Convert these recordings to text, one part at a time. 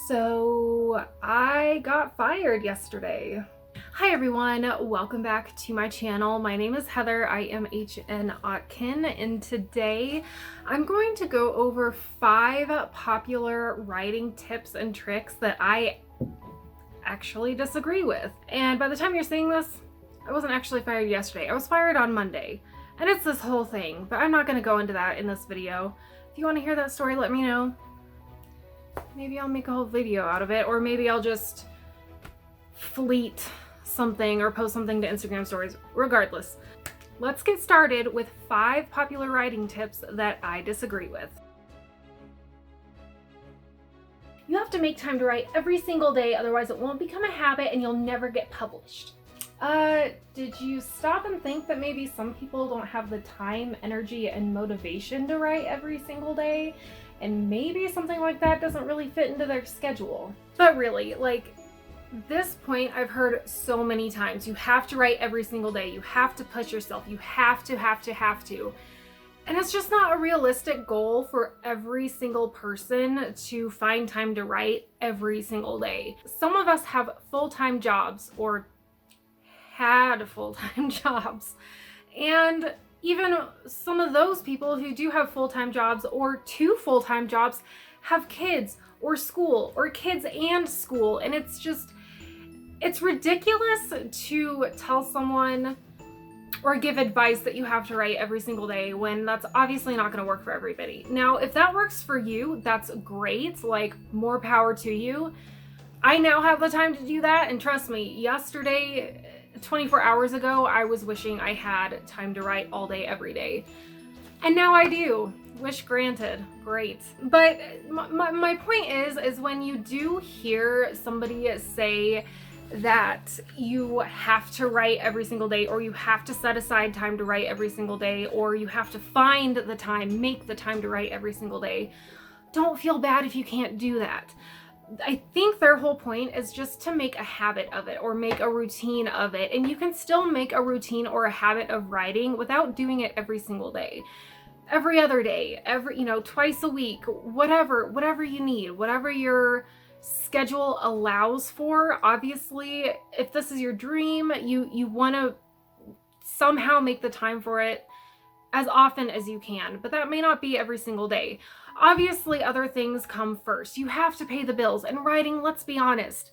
So I got fired yesterday. Hi everyone, welcome back to my channel. My name is Heather. I am HN Otkin, and today I'm going to go over 5 popular writing tips and tricks that I actually disagree with. And by the time you're seeing this, I wasn't actually fired yesterday. I was fired on Monday. And it's this whole thing, but I'm not going to go into that in this video. If you want to hear that story, let me know. Maybe I'll make a whole video out of it, or maybe I'll just fleet something or post something to Instagram stories. Regardless, let's get started with 5 popular writing tips that I disagree with. You have to make time to write every single day, otherwise it won't become a habit and you'll never get published. Did you stop and think that maybe some people don't have the time, energy, and motivation to write every single day? And maybe something like that doesn't really fit into their schedule. But really, like, this point I've heard so many times. You have to write every single day. You have to push yourself. You have to. And it's just not a realistic goal for every single person to find time to write every single day. Some of us have full-time jobs or had full-time jobs. And even some of those people who do have full-time jobs or 2 full-time jobs have kids or school or kids and school. And it's ridiculous to tell someone or give advice that you have to write every single day when that's obviously not going to work for everybody. Now, if that works for you, that's great. Like, more power to you. I now have the time to do that. And trust me, yesterday, 24 hours ago, I was wishing I had time to write all day, every day. And now I do. Wish granted. Great. But my point is when you do hear somebody say that you have to write every single day, or you have to set aside time to write every single day, or you have to find the time, make the time to write every single day, don't feel bad if you can't do that. I think their whole point is just to make a habit of it or make a routine of it. And you can still make a routine or a habit of writing without doing it every single day. Every other day, twice a week, whatever you need, whatever your schedule allows for. Obviously, if this is your dream, you want to somehow make the time for it as often as you can, but that may not be every single day. Obviously, other things come first. You have to pay the bills, and writing, let's be honest,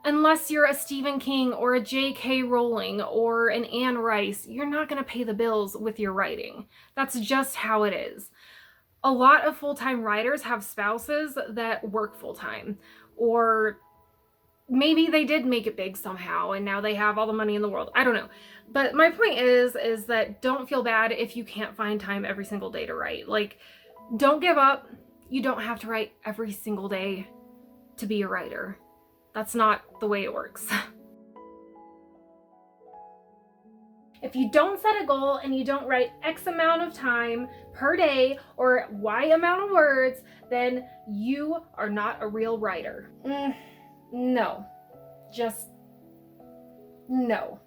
unless you're a Stephen King or a J.K. Rowling or an Anne Rice, you're not going to pay the bills with your writing. That's just how it is. A lot of full-time writers have spouses that work full-time, or maybe they did make it big somehow and now they have all the money in the world. I don't know. But my point is that don't feel bad if you can't find time every single day to write. Like, don't give up. You don't have to write every single day to be a writer. That's not the way it works. If you don't set a goal and you don't write X amount of time per day or Y amount of words, then you are not a real writer. No. Just no.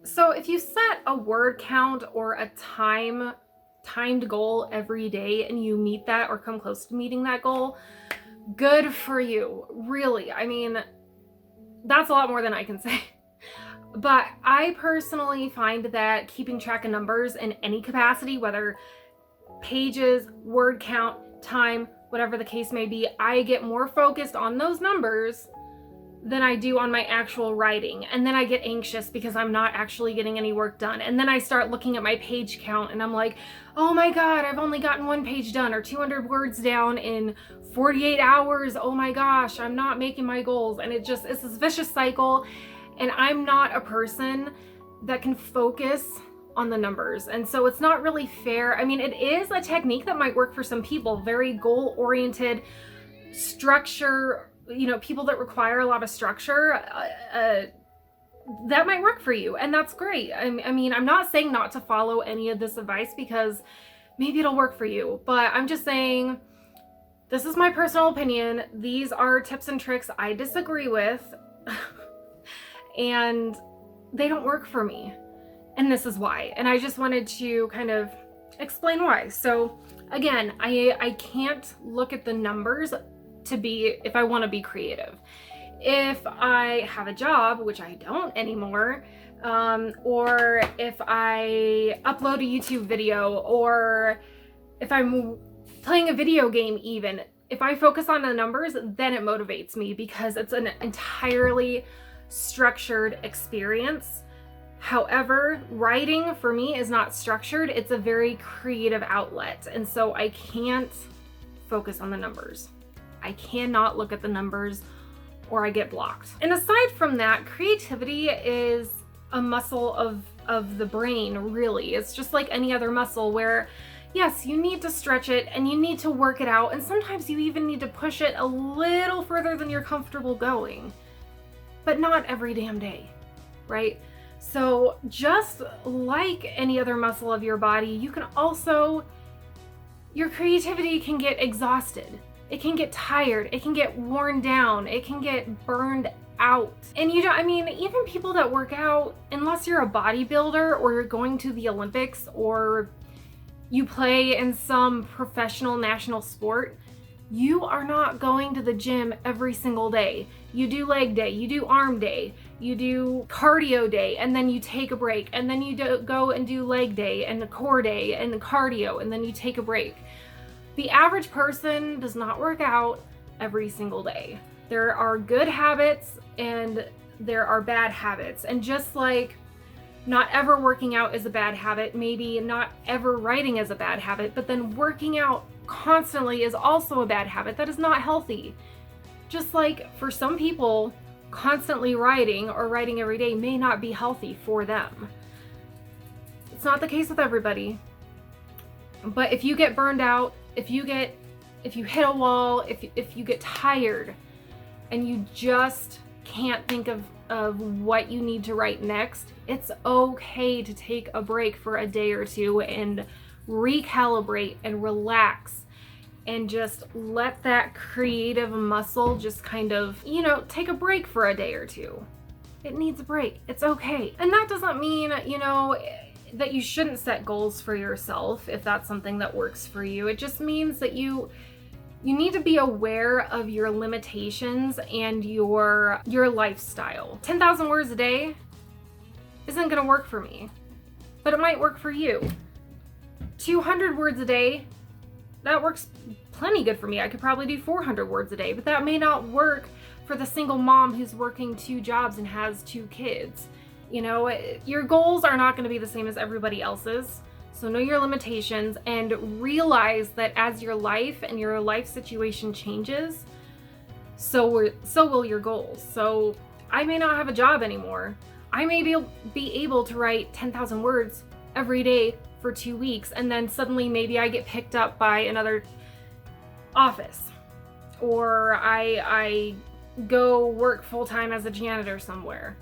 So if you set a word count or a timed goal every day and you meet that or come close to meeting that goal, good for you. Really. I mean, that's a lot more than I can say. But I personally find that keeping track of numbers in any capacity, whether pages, word count, time, whatever the case may be, I get more focused on those numbers than I do on my actual writing. And then I get anxious because I'm not actually getting any work done. And then I start looking at my page count and I'm like, oh my God, I've only gotten 1 page done or 200 words down in 48 hours. Oh my gosh, I'm not making my goals. And it's this vicious cycle. And I'm not a person that can focus on the numbers. And so it's not really fair. I mean, it is a technique that might work for some people, very goal-oriented, structure, people that require a lot of structure, that might work for you. And that's great. I mean, I'm not saying not to follow any of this advice because maybe it'll work for you, but I'm just saying this is my personal opinion. These are tips and tricks I disagree with. And they don't work for me. And this is why. And I just wanted to kind of explain why. So again, I can't look at the numbers if I want to be creative. If I have a job, which I don't anymore, or if I upload a YouTube video, or if I'm playing a video game even, if I focus on the numbers, then it motivates me because it's an entirely structured experience. However, writing for me is not structured. It's a very creative outlet. And so I can't focus on the numbers. I cannot look at the numbers or I get blocked. And aside from that, creativity is a muscle of the brain, really. It's just like any other muscle where, yes, you need to stretch it and you need to work it out. And sometimes you even need to push it a little further than you're comfortable going, but not every damn day, right? So just like any other muscle of your body, you can also, your creativity can get exhausted. It can get tired, it can get worn down, it can get burned out. And even people that work out, unless you're a bodybuilder or you're going to the Olympics or you play in some professional national sport, you are not going to the gym every single day. You do leg day, you do arm day, you do cardio day, and then you take a break, and then you go and do leg day and the core day and the cardio, and then you take a break. The average person does not work out every single day. There are good habits and there are bad habits. And just like not ever working out is a bad habit, maybe not ever writing is a bad habit, but then working out constantly is also a bad habit. That is not healthy. Just like for some people, constantly writing or writing every day may not be healthy for them. It's not the case with everybody. But if you get burned out, if you hit a wall, if you get tired and you just can't think of what you need to write next, it's okay to take a break for a day or two and recalibrate and relax and just let that creative muscle just kind of, take a break for a day or two. It needs a break. It's okay. And that doesn't mean, that you shouldn't set goals for yourself if that's something that works for you. It just means that you need to be aware of your limitations and your lifestyle. 10,000 words a day isn't gonna work for me, but it might work for you. 200 words a day, that works plenty good for me. I could probably do 400 words a day, but that may not work for the single mom who's working 2 jobs and has 2 kids. Your goals are not going to be the same as everybody else's. So know your limitations and realize that as your life and your life situation changes, so will your goals. So I may not have a job anymore. I may be able to write 10,000 words every day for 2 weeks, and then suddenly maybe I get picked up by another office, or I go work full-time as a janitor somewhere.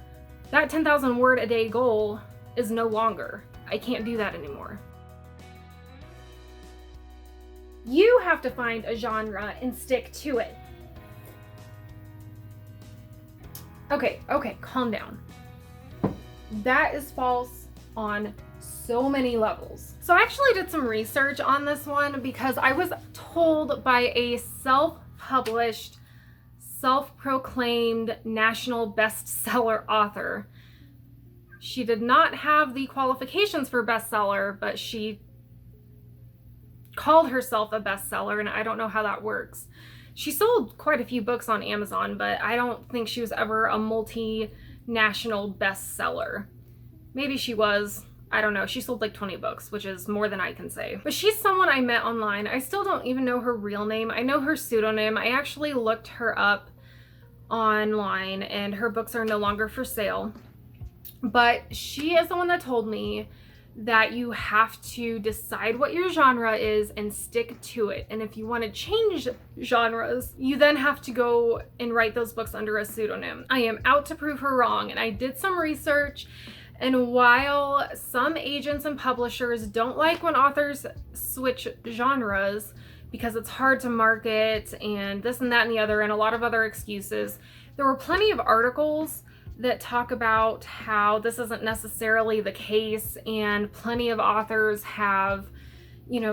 That 10,000 word a day goal is no longer. I can't do that anymore. You have to find a genre and stick to it. Okay, calm down. That is false on so many levels. So I actually did some research on this one because I was told by a self-published, self-proclaimed national bestseller author. She did not have the qualifications for bestseller, but she called herself a bestseller, and I don't know how that works. She sold quite a few books on Amazon, but I don't think she was ever a multinational bestseller. Maybe she was. I don't know. She sold like 20 books, which is more than I can say. But she's someone I met online. I still don't even know her real name. I know her pseudonym. I actually looked her up online and her books are no longer for sale. But she is the one that told me that you have to decide what your genre is and stick to it. And if you want to change genres, you then have to go and write those books under a pseudonym. I am out to prove her wrong, and I did some research. And while some agents and publishers don't like when authors switch genres because it's hard to market and this and that and the other and a lot of other excuses, there were plenty of articles that talk about how this isn't necessarily the case, and plenty of authors have,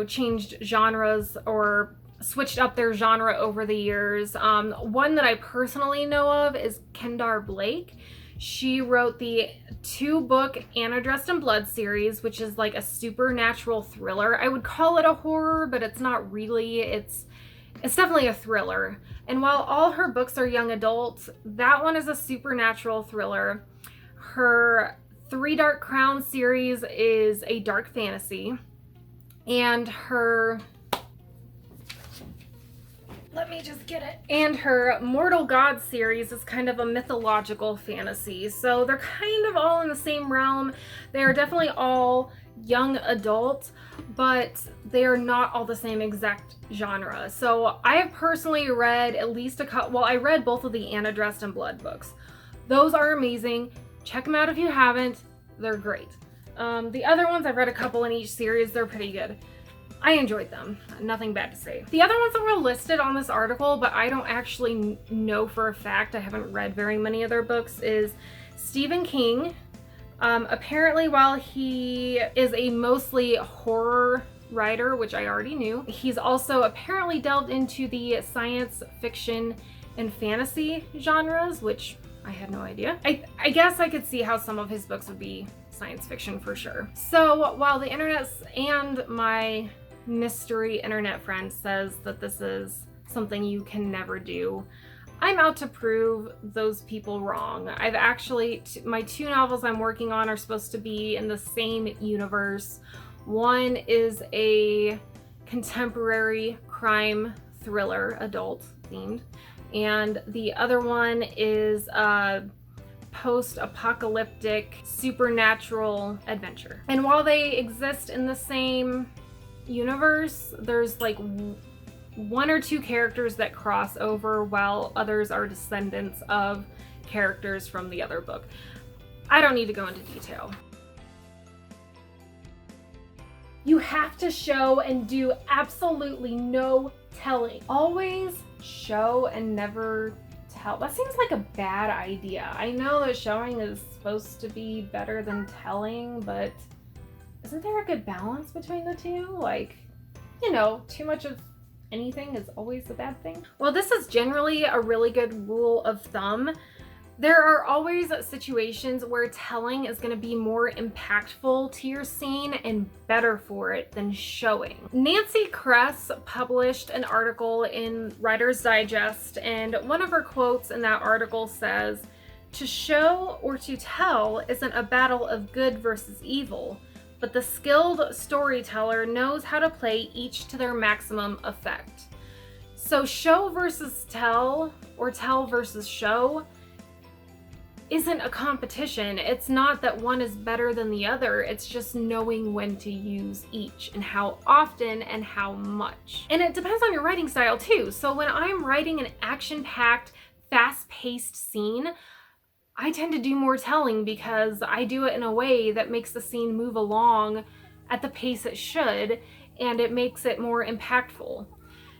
changed genres or switched up their genre over the years. One that I personally know of is Kendar Blake. She wrote the 2-book Anna Dressed in Blood series, which is like a supernatural thriller. I would call it a horror, but it's not really. It's definitely a thriller. And while all her books are young adult, that one is a supernatural thriller. Her 3 Dark Crown series is a dark fantasy. And her... let me just get it. And her Mortal Gods series is kind of a mythological fantasy. So they're kind of all in the same realm. They are definitely all young adult, but they are not all the same exact genre. So I have personally read at least a couple, well, I read both of the Anna Dressed in Blood books. Those are amazing. Check them out if you haven't. They're great. The other ones, I've read a couple in each series. They're pretty good. I enjoyed them. Nothing bad to say. The other ones that were listed on this article, but I don't actually know for a fact, I haven't read very many of their books, is Stephen King. Apparently, while he is a mostly horror writer, which I already knew, he's also apparently delved into the science fiction and fantasy genres, which I had no idea. I guess I could see how some of his books would be science fiction for sure. So while the internet and my mystery internet friend says that this is something you can never do, I'm out to prove those people wrong. I've actually, my 2 novels I'm working on are supposed to be in the same universe. One is a contemporary crime thriller, adult themed, and the other one is a post-apocalyptic supernatural adventure. And while they exist in the same universe, there's like 1 or 2 characters that cross over, while others are descendants of characters from the other book. I don't need to go into detail. You have to show and do absolutely no telling. Always show and never tell. That seems like a bad idea. I know that showing is supposed to be better than telling, but isn't there a good balance between the two? Like, you know, too much of anything is always a bad thing. Well, this is generally a really good rule of thumb. There are always situations where telling is going to be more impactful to your scene and better for it than showing. Nancy Kress published an article in Writer's Digest, and one of her quotes in that article says, "To show or to tell isn't a battle of good versus evil, but the skilled storyteller knows how to play each to their maximum effect." So show versus tell, or tell versus show, isn't a competition. It's not that one is better than the other. It's just knowing when to use each and how often and how much. And it depends on your writing style too. So when I'm writing an action-packed, fast-paced scene, I tend to do more telling because I do it in a way that makes the scene move along at the pace it should, and it makes it more impactful.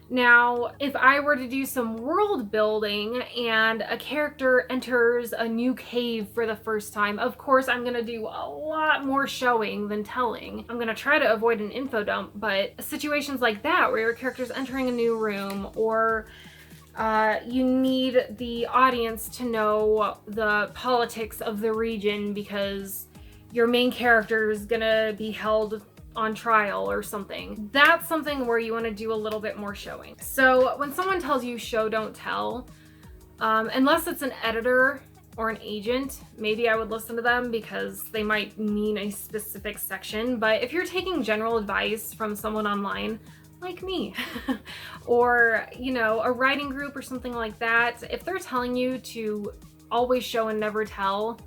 Now, if I were to do some world building and a character enters a new cave for the first time, of course I'm going to do a lot more showing than telling. I'm going to try to avoid an info dump, but situations like that where your character's entering a new room, or you need the audience to know the politics of the region because your main character is going to be held on trial or something. That's something where you want to do a little bit more showing. So when someone tells you show, don't tell, unless it's an editor or an agent, maybe I would listen to them because they might mean a specific section. But if you're taking general advice from someone online, like me, or, you know, a writing group or something like that, if they're telling you to always show and never tell,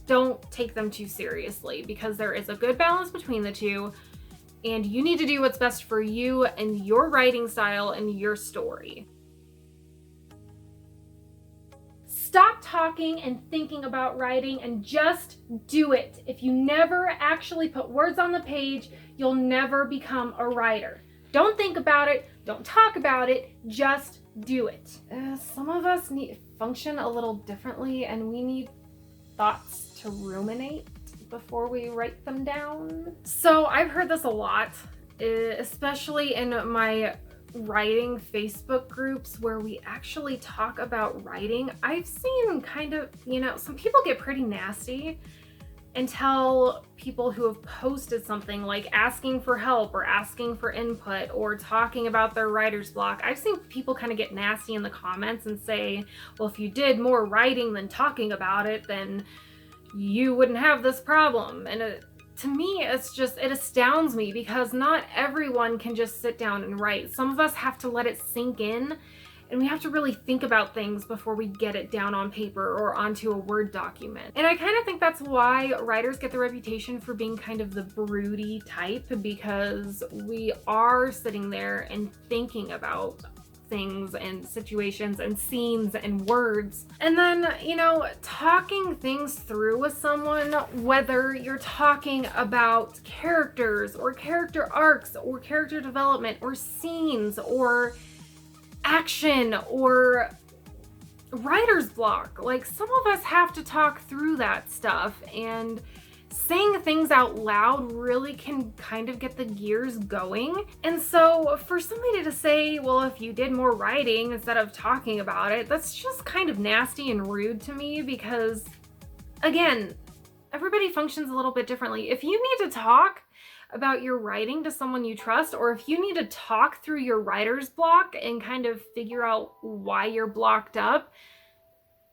don't take them too seriously, because there is a good balance between the two, and you need to do what's best for you and your writing style and your story. Stop talking and thinking about writing and just do it. If you never actually put words on the page, you'll never become a writer. Don't think about it, don't talk about it, just do it. Some of us function a little differently, and we need thoughts to ruminate before we write them down. So I've heard this a lot, especially in my writing Facebook groups where we actually talk about writing, I've seen kind of, some people get pretty nasty and tell people who have posted something like asking for help or asking for input or talking about their writer's block. I've seen people kind of get nasty in the comments and say, well, if you did more writing than talking about it, then you wouldn't have this problem. And to me, it astounds me because not everyone can just sit down and write. Some of us have to let it sink in, and we have to really think about things before we get it down on paper or onto a Word document. And I kind of think that's why writers get the reputation for being kind of the broody type, because we are sitting there and thinking about things and situations and scenes and words. And then, talking things through with someone, whether you're talking about characters or character arcs or character development or scenes or action or writer's block, like some of us have to talk through that stuff, and saying things out loud really can kind of get the gears going. And so for somebody to say, well, if you did more writing instead of talking about it, that's just kind of nasty and rude to me, because again, everybody functions a little bit differently. If you need to talk about your writing to someone you trust, or if you need to talk through your writer's block and kind of figure out why you're blocked up,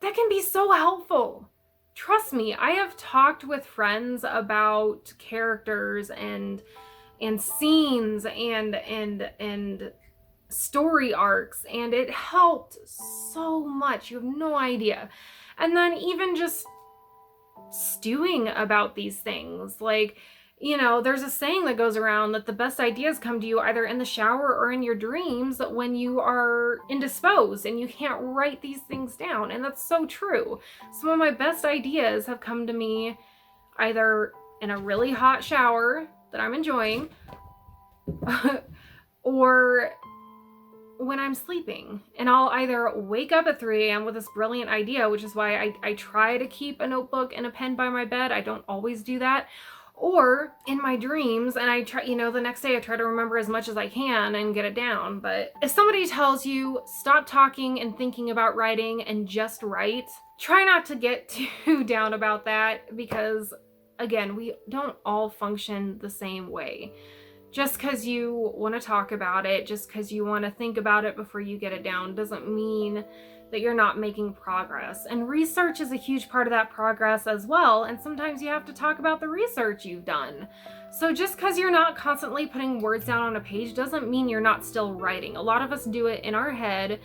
that can be so helpful. Trust me, I have talked with friends about characters and scenes and story arcs, and it helped so much. You have no idea. And then even just stewing about these things, like, there's a saying that goes around that the best ideas come to you either in the shower or in your dreams when you are indisposed and you can't write these things down. And that's so true. Some of my best ideas have come to me either in a really hot shower that I'm enjoying or when I'm sleeping. And I'll either wake up at 3 a.m. with this brilliant idea, which is why I try to keep a notebook and a pen by my bed. I don't always do that. Or in my dreams, and I try, the next day I try to remember as much as I can and get it down. But if somebody tells you, stop talking and thinking about writing and just write, try not to get too down about that, because again, we don't all function the same way. Just because you want to talk about it, just because you want to think about it before you get it down, doesn't mean that you're not making progress. And research is a huge part of that progress as well. And sometimes you have to talk about the research you've done. So just because you're not constantly putting words down on a page doesn't mean you're not still writing. A lot of us do it in our head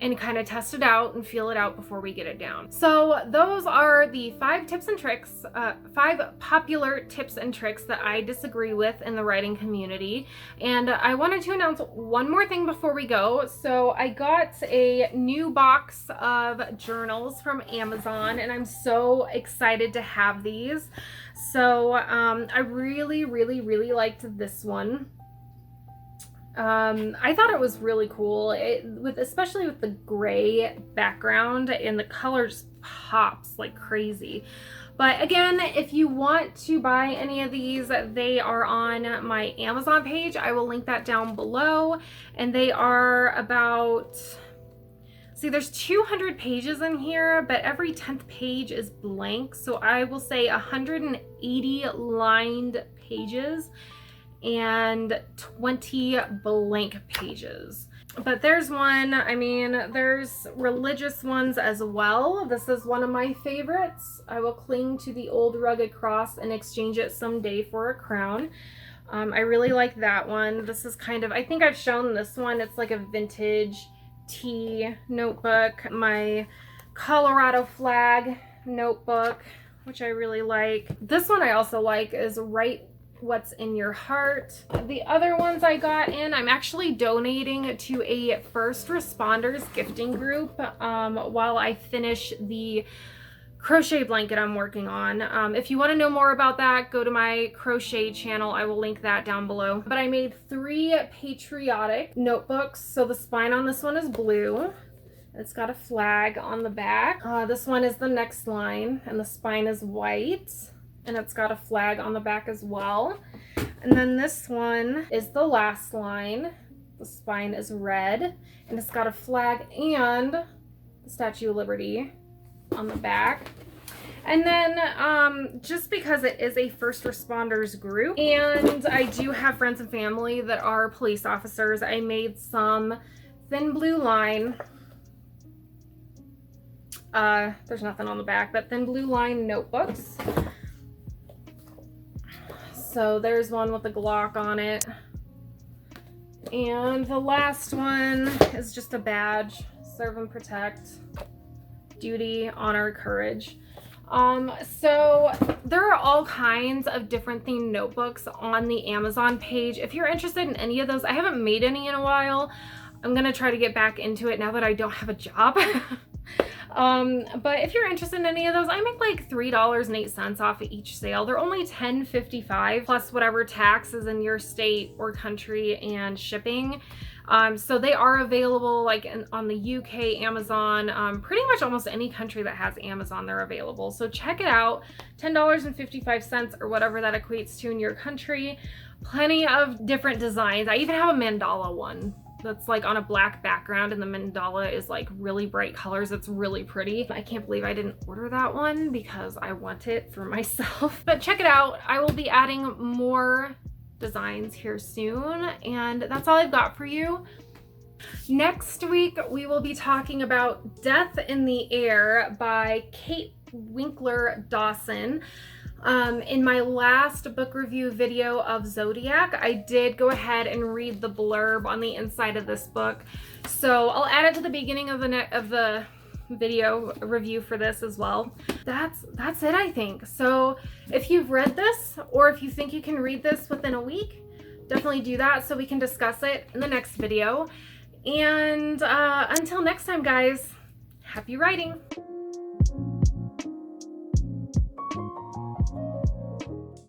and kind of test it out and feel it out before we get it down. So those are the 5 tips and tricks, 5 popular tips and tricks that I disagree with in the writing community. And I wanted to announce one more thing before we go. So I got a new box of journals from Amazon, and I'm so excited to have these. So I really, really, really liked this one. I thought it was really cool, especially with the gray background, and the color just pops like crazy. But again, if you want to buy any of these, they are on my Amazon page. I will link that down below. And they are about, there's 200 pages in here, but every 10th page is blank. So I will say 180 lined pages and 20 blank pages. But there's one, there's religious ones as well. This is one of my favorites. I will cling to the old rugged cross and exchange it someday for a crown. I really like that one. This is kind of, I think I've shown this one. It's like a vintage tea notebook. My Colorado flag notebook, which I really like. This one I also like is Write What's in Your Heart. The other ones I got in, I'm actually donating to a first responders gifting group while I finish the crochet blanket I'm working on. If you want to know more about that, go to my crochet channel. I will link that down below. But I made 3 patriotic notebooks. So the spine on this one is blue. It's got a flag on the back. This one is the next line, and the spine is white. And it's got a flag on the back as well. And then this one is the last line, The spine is red, and it's got a flag and the Statue of Liberty on the back. And then just because it is a first responders group, and I do have friends and family that are police officers, I made some thin blue line, there's nothing on the back, but thin blue line notebooks. So there's one with a Glock on it. And the last one is just a badge. Serve and protect. Duty, honor, courage. So there are all kinds of different themed notebooks on the Amazon page. If you're interested in any of those, I haven't made any in a while. I'm gonna try to get back into it now that I don't have a job. But if you're interested in any of those, I make like $3.08 off of each sale. They're only $10.55 plus whatever tax is in your state or country and shipping. So they are available like on the UK Amazon, pretty much almost any country that has Amazon, they're available. So check it out, $10.55 or whatever that equates to in your country. Plenty of different designs. I even have a mandala one that's like on a black background, and the mandala is like really bright colors. It's really pretty. I can't believe I didn't order that one because I want it for myself. But check it out. I will be adding more designs here soon, and that's all I've got for you. Next week we will be talking about Death in the Air by Kate Winkler Dawson. In my last book review video of Zodiac, I did go ahead and read the blurb on the inside of this book, so I'll add it to the beginning of the video review for this as well. That's it, I think. So if you've read this, or if you think you can read this within a week, definitely do that so we can discuss it in the next video. And until next time, guys, happy writing.